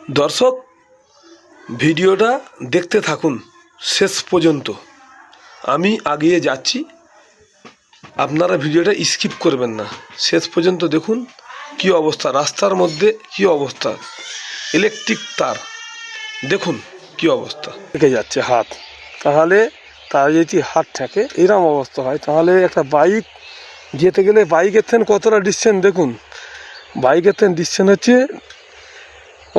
দর্শক, ভিডিওটা দেখতে থাকুন শেষ পর্যন্ত। আমি আগিয়ে যাচ্ছি, আপনারা ভিডিওটা স্কিপ করবেন না, শেষ পর্যন্ত দেখুন কি অবস্থা, রাস্তার মধ্যে কি অবস্থা, ইলেকট্রিক তার দেখুন কি অবস্থা। থেকে যাচ্ছে হাত, তাহলে তার যদি হাত থাকে এরকম অবস্থা হয়, তাহলে একটা বাইক যেতে গেলে বাইকের থেকে কতটা ডিসটেন্স দেখুন। বাইকের থেকে ডিসটেন্স হচ্ছে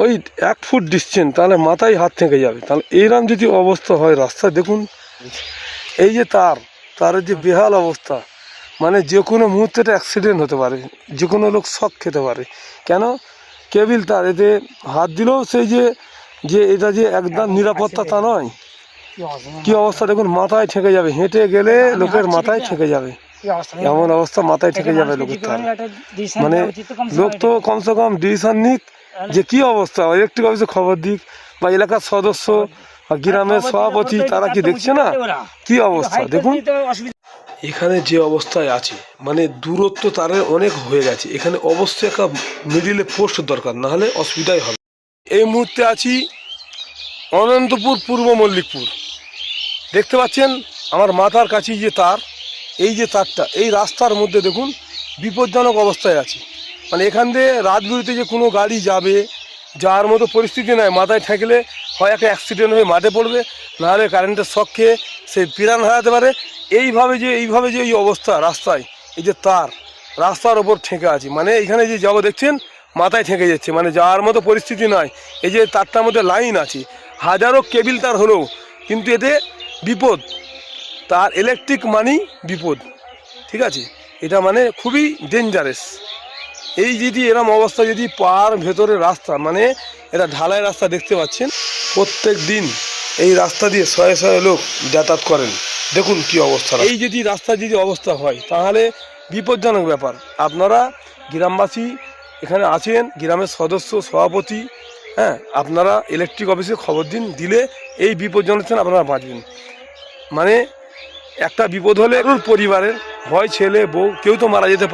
ওই 1 ফুট ডিসটেন্স, তাহলে মাথায় হাত থেকে যাবে। তাহলে এইরকম যদি অবস্থা হয় রাস্তায় দেখুন, এই যে তারের যে বেহাল অবস্থা, মানে যে কোনো মুহূর্তে একটা অ্যাক্সিডেন্ট হতে পারে, যে কোনো লোক শক খেতে পারে। কেন? কেবিল তার, এতে হাত দিলেও সেই যে এটা যে একদম নিরাপত্তা তা নয়। কি অবস্থা দেখুন, মাথায় ঠেকে যাবে, হেঁটে গেলে লোকের মাথায় ঠেকে যাবে, এমন অবস্থা, মাথায় ঠেকে যাবে লোকের তার। মানে লোক তো কমসে কম ডিসিশন নিক যে কি অবস্থা, ইলেকট্রিক অফিসে খবর দিক, বা এলাকার সদস্য বা গ্রামের সভাপতি, তারা কি দেখছে না কি অবস্থা দেখুন। এখানে যে অবস্থায় আছে, মানে দূরত্ব তারের অনেক হয়ে গেছে, এখানে অবশ্যই একটা মিডিলে পোস্ট দরকার, না হলে অসুবিধাই হবে। এই মুহূর্তে আছি অনন্তপুর পূর্ব মল্লিকপুর। দেখতে পাচ্ছেন আমার মাথার কাছে যে তার, এই যে তারটা এই রাস্তার মধ্যে দেখুন বিপজ্জনক অবস্থায় আছে। মানে এখান দিয়ে রাত বিরুতে যে কোনো গাড়ি যাবে, যাওয়ার মতো পরিস্থিতি নয়। মাথায় ঠেকলে হয় একটা অ্যাক্সিডেন্ট হয়ে মাঠে পড়বে, নাহলে কারেন্টের শক খেয়ে সে প্রাণ হারাতে পারে। এইভাবে যে এই অবস্থা রাস্তায়, এই যে তার রাস্তার ওপর ঠেকে আছে, মানে এখানে যে যাবো দেখছেন মাথায় ঠেকে যাচ্ছে, মানে যাওয়ার মতো পরিস্থিতি নয়। এই যে তারটার মধ্যে লাইন আছে, হাজারো কেবিল তার হলেও কিন্তু এতে বিপদ, তার ইলেকট্রিক মানেই বিপদ, ঠিক আছে? এটা মানে খুবই ডেঞ্জারাস। এই যদি এরম অবস্থা, যদি পার ভেতরে রাস্তা, মানে এটা ঢালাই রাস্তা দেখতে পাচ্ছেন, প্রত্যেক দিন এই রাস্তা দিয়ে শয়ে শয়ে লোক যাতায়াত করেন, দেখুন কি অবস্থা। এই যদি রাস্তা যদি অবস্থা হয় তাহলে বিপজ্জনক ব্যাপার। আপনারা গ্রামবাসী এখানে আছেন, গ্রামের সদস্য সভাপতি, হ্যাঁ, আপনারা ইলেকট্রিক অফিসে খবর দিন, দিলে এই বিপজ্জনক থেকে আপনারা বাঁচবেন। মানে একটা বিপদ হলে পরিবারের হয় ছেলে বউ কেউ তো মারা যেতে পারে।